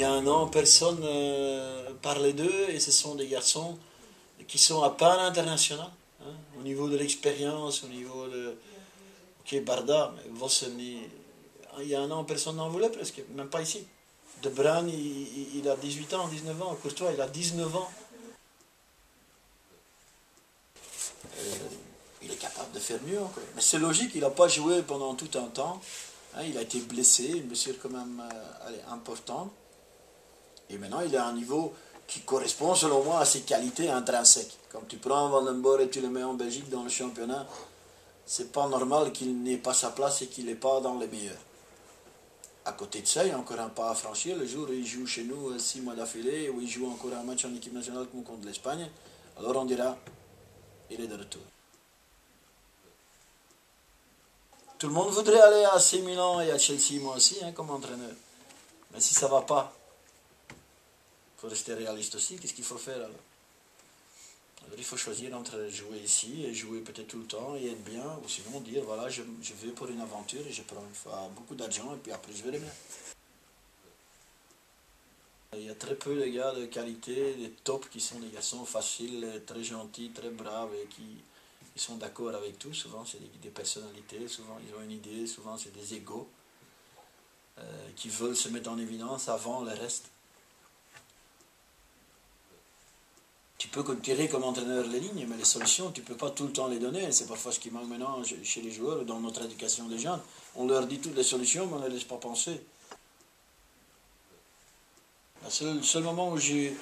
y a un an, personne parlait d'eux, et ce sont des garçons qui sont à peine international, hein, au niveau de l'expérience, au niveau de... Ok, Barda, mais Vosseni, il y a un an, personne n'en voulait presque, même pas ici. De Bruyne, il a 18 ans, 19 ans. Courtois, il a 19 ans. Il est capable de faire mieux encore. Mais c'est logique, il n'a pas joué pendant tout un temps. Hein, il a été blessé, une blessure quand même importante. Et maintenant, il est à un niveau qui correspond selon moi à ses qualités intrinsèques. Quand tu prends Van den Borre et tu le mets en Belgique dans le championnat, c'est pas normal qu'il n'ait pas sa place et qu'il n'est pas dans les meilleurs. À côté de ça, il y a encore un pas à franchir. Le jour où il joue chez nous 6 mois d'affilée, où il joue encore un match en équipe nationale comme contre l'Espagne, alors on dira, il est de retour. Tout le monde voudrait aller à AC Milan et à Chelsea, moi aussi, hein, comme entraîneur. Mais si ça ne va pas, il faut rester réaliste aussi. Qu'est-ce qu'il faut faire alors? Alors il faut choisir entre jouer ici et jouer peut-être tout le temps et être bien, ou sinon dire, voilà, je vais pour une aventure et je prends une fois beaucoup d'argent et puis après je verrai bien. Il y a très peu de gars de qualité, des tops qui sont des garçons faciles, très gentils, très braves et qui sont d'accord avec tout. Souvent c'est des personnalités, souvent ils ont une idée, souvent c'est des égos qui veulent se mettre en évidence avant le reste. Tu peux tirer comme entraîneur les lignes, mais les solutions, tu ne peux pas tout le temps les donner. C'est parfois ce qui manque maintenant chez les joueurs, dans notre éducation des jeunes. On leur dit toutes les solutions, mais on ne les laisse pas penser. Le seul moment où j'ai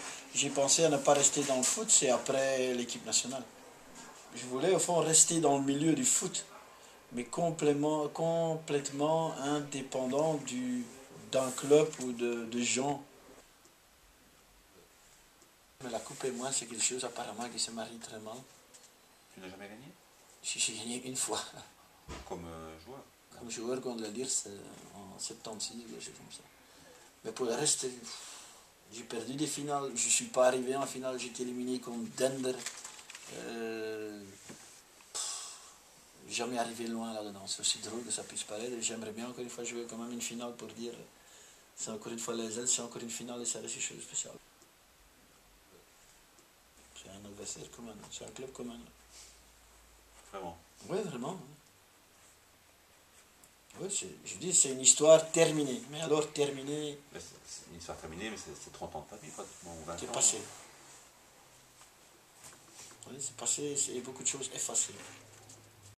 pensé à ne pas rester dans le foot, c'est après l'équipe nationale. Je voulais au fond rester dans le milieu du foot, mais complètement indépendant d'un club ou de gens. Mais la coupe et moi, c'est quelque chose apparemment qui se marie très mal. Tu n'as jamais gagné? Si j'ai gagné une fois. Comme joueur? Comme joueur contre le Lierse en 76, quelque chose comme ça. Mais pour le reste, j'ai perdu des finales. Je ne suis pas arrivé en finale, j'ai été éliminé contre Dender. Jamais arrivé loin là-dedans. C'est aussi drôle que ça puisse paraître. J'aimerais bien encore une fois jouer quand même une finale pour dire c'est encore une fois les ailes, c'est encore une finale et ça reste quelque chose de spécial. C'est un adversaire commun, c'est un club commun. Vraiment? Oui, vraiment. Oui, je dis c'est une histoire terminée. Mais alors terminée. C'est une histoire terminée, mais c'est 30 ans de ta vie pratiquement. C'est passé. Oui, c'est passé, c'est beaucoup de choses effacées.